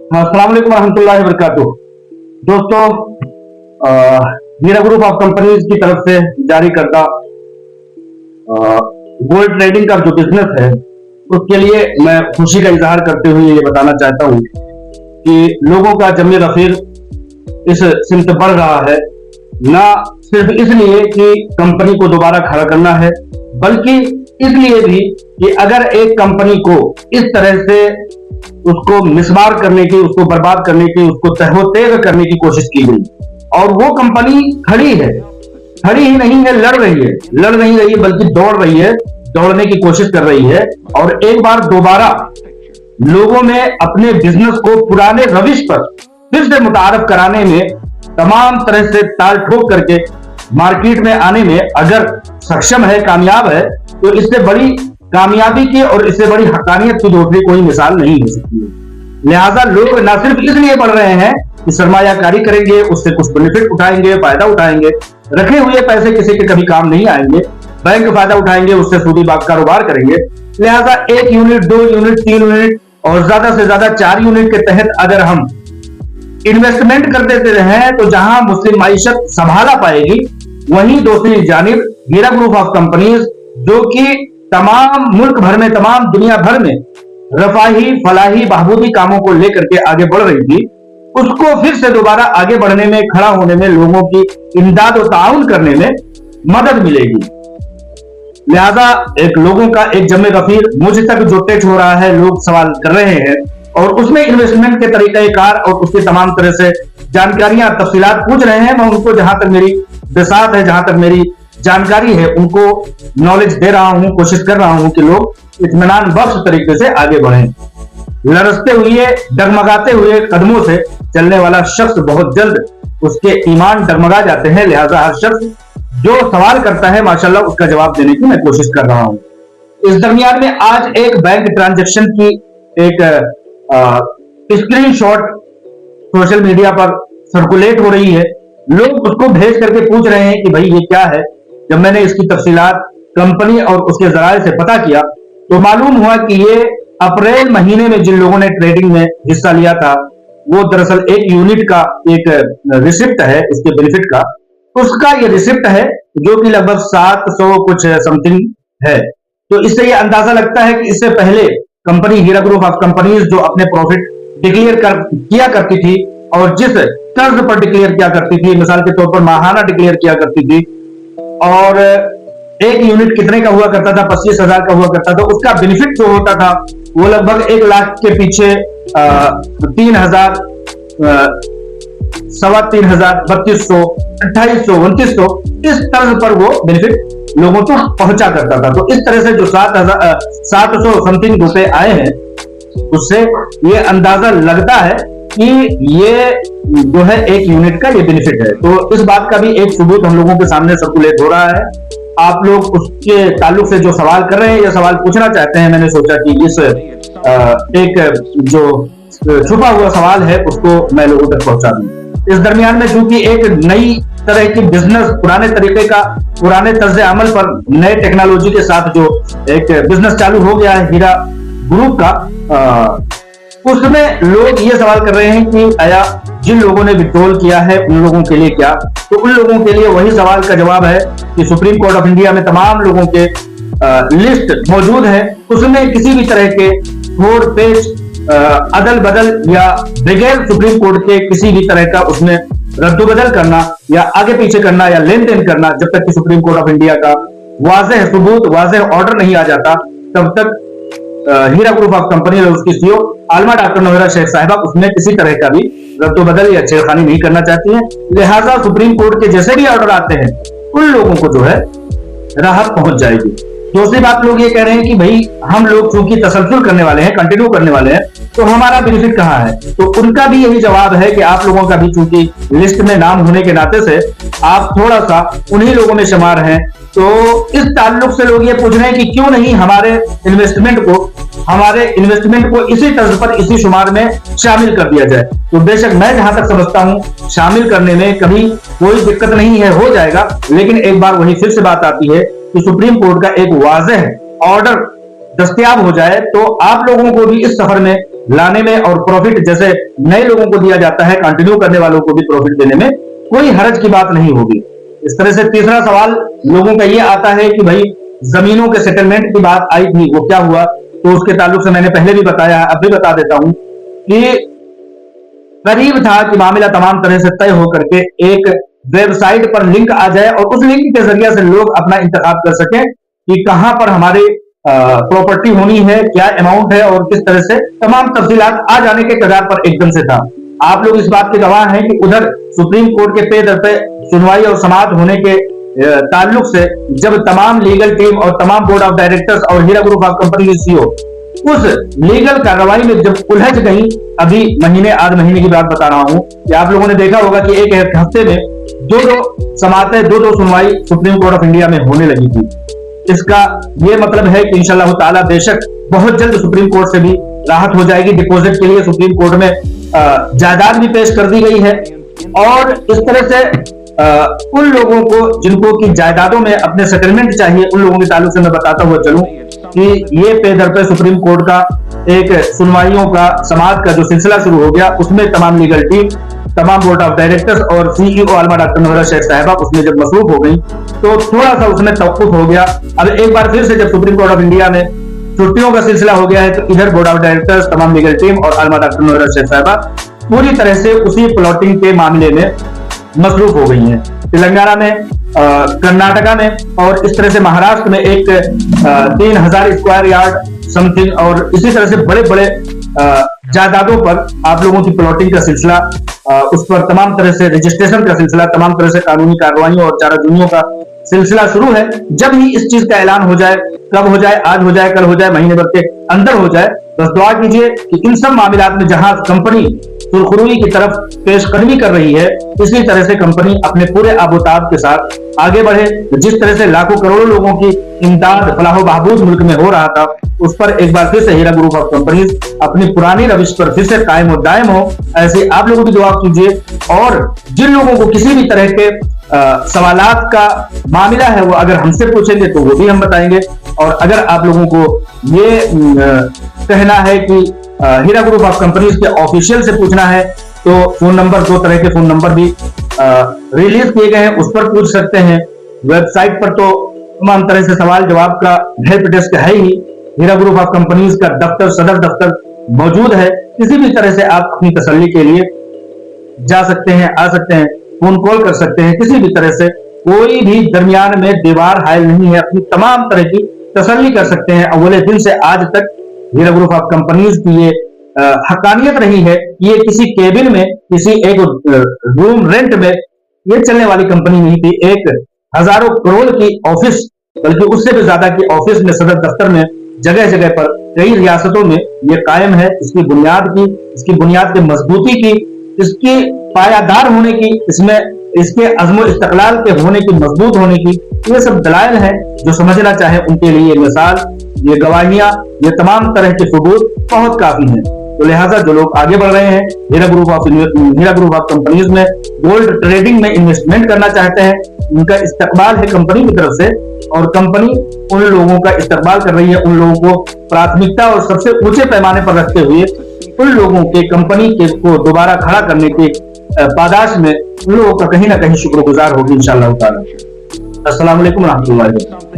अस्सलाम वालेकुम रहमतुल्लाहि व बरकातुहू। दोस्तों, हीरा ग्रुप ऑफ कंपनीज की तरफ से जारी करदा गोल्ड ट्रेडिंग का जो बिजनेस है उसके लिए मैं खुशी का इजहार करते हुए ये बताना चाहता हूँ कि लोगों का जमे गफीर इस सिमत बढ़ रहा है। ना सिर्फ इसलिए कि कंपनी को दोबारा खड़ा करना है, बल्कि इसलिए भी कि अगर एक कंपनी को इस तरह से उसको मिसमार करने की, उसको बर्बाद करने की, उसको तहवतेग करने की कोशिश की गई और वो कंपनी खड़ी है, खड़ी ही नहीं है, लड़ रही है, लड़ नहीं रही है बल्कि दौड़ रही है, दौड़ने की कोशिश कर रही है और एक बार दोबारा लोगों में अपने बिजनेस को पुराने रविश पर फिर से मुतारफ कराने में, तमाम तरह से ताल ठोक करके मार्केट में आने में अगर सक्षम है, कामयाब है, तो इससे बड़ी कामयाबी की और इससे बड़ी हकानियत की दूसरी कोई मिसाल नहीं हो सकती है। लिहाजा लोग न सिर्फ इसलिए बढ़ रहे हैं कि सरमायाकारी करेंगे, उससे कुछ बेनिफिट उठाएंगे, फायदा उठाएंगे, रखे हुए पैसे किसी के कभी काम नहीं आएंगे, बैंक फायदा उठाएंगे, उससे सूदी बाग कारोबार करेंगे। लिहाजा 1 यूनिट, 2 यूनिट, 3 यूनिट और ज्यादा से ज्यादा 4 यूनिट के तहत अगर हम इन्वेस्टमेंट कर देते रहे तो जहां मुस्लिम माइशत संभाला पाएगी, वहीं दूसरी जानिब हीरा ग्रुप ऑफ कंपनीज जो कि तमाम मुल्क भर में, तमाम दुनिया भर में रफाही, फलाही, बहबूदी कामों को लेकर के आगे बढ़ रही थी, उसको फिर से दोबारा आगे बढ़ने में, खड़ा होने में, लोगों की इमदाद और ताउन करने में मदद मिलेगी। लिहाजा एक लोगों का एक जमे गफीर मुझ तक जो टच हो रहा है, लोग सवाल कर रहे हैं और उसमें इन्वेस्टमेंट के तरीकाकार और उसकी तमाम तरह से जानकारियां, तफसीलात पूछ रहे हैं। मैं उनको जहां तक मेरी बिसात है, जहां तक मेरी जानकारी है, उनको नॉलेज दे रहा हूं, कोशिश कर रहा हूं कि लोग इत्मीनान बख्श तरीके से आगे बढ़ें। लरसते हुए, डगमगाते हुए कदमों से चलने वाला शख्स बहुत जल्द उसके ईमान डगमगा जाते हैं। लिहाजा हर शख्स जो सवाल करता है, माशाल्लाह उसका जवाब देने की मैं कोशिश कर रहा हूं। इस दरमियान में आज एक बैंक ट्रांजैक्शन की एक स्क्रीनशॉट सोशल मीडिया पर सर्कुलेट हो रही है। लोग उसको भेज करके पूछ रहे हैं कि भाई ये क्या है। जब मैंने इसकी तफसीलात कंपनी और उसके जराये से पता किया तो मालूम हुआ कि ये अप्रैल महीने में जिन लोगों ने ट्रेडिंग में हिस्सा लिया था, वो दरअसल 1 यूनिट का एक रिसिप्ट है, इसके बेनिफिट का, उसका ये रिसिप्ट है जो कि लगभग 700 कुछ समथिंग है। तो इससे ये अंदाजा लगता है कि इससे पहले company Heera group of companies जो अपने प्रॉफिट डिक्लेयर किया करती थी और जिस तर्ज पर डिक्लेयर किया करती थी, मिसाल के तौर पर माहाना डिक्लेयर किया करती थी और 1 यूनिट कितने का हुआ करता था, 25,000 का हुआ करता था, उसका बेनिफिट जो होता था वो लगभग 1 लाख के पीछे 3,000, 3,500, 3,200, 2,800, 2,900 इस तर्ज पर वो बेनिफिट लोगों को पहुंचा करता था। तो इस तरह से जो 700 समथिंग रुपए आए हैं, उससे ये अंदाजा लगता है कि ये जो है 1 यूनिट का ये बेनिफिट है। तो इस बात का भी एक सबूत हम लोगों के सामने सर्कुलेट हो रहा है। आप लोग उसके ताल्लुक से जो सवाल कर रहे हैं या सवाल पूछना चाहते हैं, मैंने सोचा कि इस एक जो छुपा हुआ सवाल है उसको मैं लोगों तक पहुंचा दूं। इस दरमियान में चूंकि एक नई तरह की बिजनेस, पुराने तरीके का, पुराने तर्ज अमल पर नए टेक्नोलॉजी के साथ जो एक बिजनेस चालू हो गया है हीरा ग्रुप का, उसमें लोग ये सवाल कर रहे हैं कि आया जिन लोगों ने विड्रॉल किया है उन लोगों के लिए क्या? तो उन लोगों के लिए वही सवाल का जवाब है कि सुप्रीम कोर्ट ऑफ इंडिया में तमाम लोगों के लिस्ट मौजूद है। उसमें किसी भी तरह के फोड़ पेच, अदल बदल या बगैर सुप्रीम कोर्ट के किसी भी तरह का उसमें रद्दबदल करना या आगे पीछे करना या लेन देन करना, जब तक कि सुप्रीम कोर्ट ऑफ इंडिया का वाज़ेह सबूत, वाज़ेह ऑर्डर नहीं आ जाता, तब तक हीरा ग्रुप ऑफ कंपनी और उसकी सीईओ आलमा डॉक्टर नोहरा शेख साहिबा उसमें किसी तरह का भी रद्दबदल या छेड़खानी नहीं करना चाहती हैं। लिहाजा सुप्रीम कोर्ट के जैसे भी ऑर्डर आते हैं उन लोगों को जो है राहत पहुंच जाएगी। दूसरी बात, लोग ये कह रहे हैं कि भाई हम लोग चूंकि तसलसल करने वाले हैं, कंटिन्यू करने वाले हैं, तो हमारा बेनिफिट कहां है? तो उनका भी यही जवाब है कि आप लोगों का भी चूंकि लिस्ट में नाम होने के नाते से आप थोड़ा सा उन्हीं लोगों में शुमार हैं। तो इस ताल्लुक से लोग ये पूछ रहे हैं कि क्यों नहीं हमारे इन्वेस्टमेंट को इसी तर्ज पर, इसी शुमार में शामिल कर दिया जाए। तो बेशक मैं जहां तक समझता हूं शामिल करने में कभी कोई दिक्कत नहीं है, हो जाएगा। लेकिन एक बार वही फिर से बात आती है कि सुप्रीम कोर्ट का एक वाज़ेह ऑर्डर दस्तयाब हो जाए तो आप लोगों को भी इस सफर में लाने में और प्रॉफिट जैसे नए लोगों को दिया जाता है, कंटिन्यू करने वालों को भी प्रॉफिट देने में कोई हर्ज की बात नहीं होगी। इस तरह से तीसरा सवाल लोगों का ये आता है कि भाई जमीनों के सेटलमेंट की बात आई थी, वो क्या हुआ? तो उसके ताल्लुक से मैंने पहले भी बताया, अब भी बता देता हूं कि करीब था कि मामला तमाम तरह से तय होकर के एक वेबसाइट पर लिंक आ जाए और उस लिंक के जरिए से लोग अपना इंतखाब कर सकें कि कहां पर हमारी प्रॉपर्टी होनी है, क्या अमाउंट है और किस तरह से तमाम तफसीलात आ जाने के कगार पर एकदम से था। आप लोग इस बात के गवाह हैं कि उधर सुप्रीम कोर्ट के पे दर पे सुनवाई और समाअत होने के ताल्लुक से जब तमाम लीगल टीम और तमाम बोर्ड ऑफ डायरेक्टर्स और हीरा ग्रुप ऑफ कंपनी की सीईओ उस लीगल कार्रवाई में जब उलझ गई, अभी महीने आध महीने की बात बता रहा हूं कि आप लोगों ने देखा होगा कि एक हफ्ते में दो समाअतें, दो सुनवाई सुप्रीम कोर्ट ऑफ इंडिया में होने लगी थी। इसका यह मतलब है कि इंशाअल्लाह ताला बेशक बहुत जल्द सुप्रीम कोर्ट से भी राहत हो जाएगी। डिपॉजिट के लिए सुप्रीम कोर्ट में जायदाद भी पेश कर दी गई है और इस तरह से उन लोगों को जिनको की जायदादों में अपने सेटलमेंट चाहिए, उन लोगों के ताल्लुक से मैं बताता हुआ चलूं कि ये पे दर पे सुप्रीम कोर्ट का एक सुनवाइयों का समाअत का जो सिलसिला शुरू हो गया, उसमें तमाम लीगल टीम, तमाम बोर्ड ऑफ डायरेक्टर्स और सीईओ आलमा डॉक्टर नौहरा शेख साहिबा उसमें जब मसरूफ हो गई तो थोड़ा सा उसमें तवक्कुफ हो गया। अब एक बार फिर से जब सुप्रीम कोर्ट ऑफ इंडिया में छुट्टियों का सिलसिला हो गया है तो इधर बोर्ड ऑफ डायरेक्टर्स, तमाम लीगल टीम और आलमा डॉक्टर नौहरा शेख साहिबा पूरी तरह से उसी प्लॉटिंग के मामले में मसरूफ हो गई हैं। तेलंगाना में, कर्नाटका में और इस तरह से महाराष्ट्र में एक 3000 स्क्वायर यार्ड समथिंग और इसी तरह से बड़े बड़े जायदादों पर आप लोगों की प्लॉटिंग का सिलसिला, उस पर तमाम तरह से रजिस्ट्रेशन का सिलसिला, तमाम तरह से कानूनी कार्रवाइयों और चाराजूनियों का सिलसिला शुरू है। जब ही इस चीज का ऐलान हो जाए, कब हो जाए, आज हो जाए, कल हो जाए, महीने भर के अंदर हो जाए, बस दुआ कीजिए कि इन सब मामलात में जहां कंपनी सुरखरुई की तरफ पेशकदमी कर रही है, इसी तरह से कंपनी अपने पूरे आबोताब के साथ आगे बढ़े। जिस तरह से लाखों करोड़ों लोगों की इमदाद फलाह बहबूद मुल्क में हो रहा था, उस पर एक बार फिर से हीरा ग्रुप ऑफ कंपनीज अपनी पुरानी रविश पर फिर से कायम और दायम हो, ऐसे आप लोगों की दुआ कीजिए। और जिन लोगों को किसी भी तरह के सवालात का मामला है वो अगर हमसे पूछेंगे तो वो भी हम बताएंगे। और अगर आप लोगों को ये कहना है कि हीरा ग्रुप ऑफ कंपनीज के ऑफिशियल से पूछना है तो फोन नंबर, 2 तरह के फोन नंबर भी रिलीज किए गए हैं, उस पर पूछ सकते हैं। वेबसाइट पर तो तमाम तरह से सवाल जवाब का हेल्प डेस्क है ही। हीरा ग्रुप ऑफ कंपनीज का दफ्तर, सदर दफ्तर मौजूद है। किसी भी तरह से आप अपनी तसल्ली के लिए जा सकते हैं, आ सकते हैं, फोन कॉल कर सकते हैं। किसी भी तरह से कोई भी दरमियान में दीवार हायल नहीं है, अपनी तमाम तरह की तसल्ली कर सकते हैं। अव्वले दिन से आज तक हीरा ग्रुप ऑफ कंपनीज की ये हकानियत रही है कि ये किसी केबिन में, किसी एक रूम रेंट में ये चलने वाली कंपनी नहीं थी। एक हजारों करोड़ की ऑफिस, बल्कि उससे भी ज्यादा की ऑफिस में, सदर दफ्तर में, जगह जगह पर कई रियासतों में ये कायम है। इसकी बुनियाद की मजबूती की, इसकी पायादार होने की, इसके अज़्म इस्तक़लाल के होने की, मजबूत होने की, ये सब दलाइल हैं। जो समझना चाहे उनके लिए ये मिसाल, ये गवाहियां, ये तमाम तरह के सबूत बहुत काफी हैं। तो लिहाजा जो लोग आगे बढ़ रहे हैं, हीरा ग्रुप ऑफ कंपनीज में गोल्ड ट्रेडिंग में इन्वेस्टमेंट करना चाहते हैं, उनका इस्तकबाल है कंपनी की तरफ से। और कंपनी उन लोगों का इस्तकबाल कर रही है, उन लोगों को प्राथमिकता और सबसे ऊंचे पैमाने पर रखते हुए उन लोगों के कंपनी के को दोबारा खड़ा करने के पादाश में उन लोगों का कहीं ना कहीं शुक्रगुजार होगी इंशाअल्लाह ताला। अस्सलाम वालेकुम रहमतुल्लाहि व बरकातहू।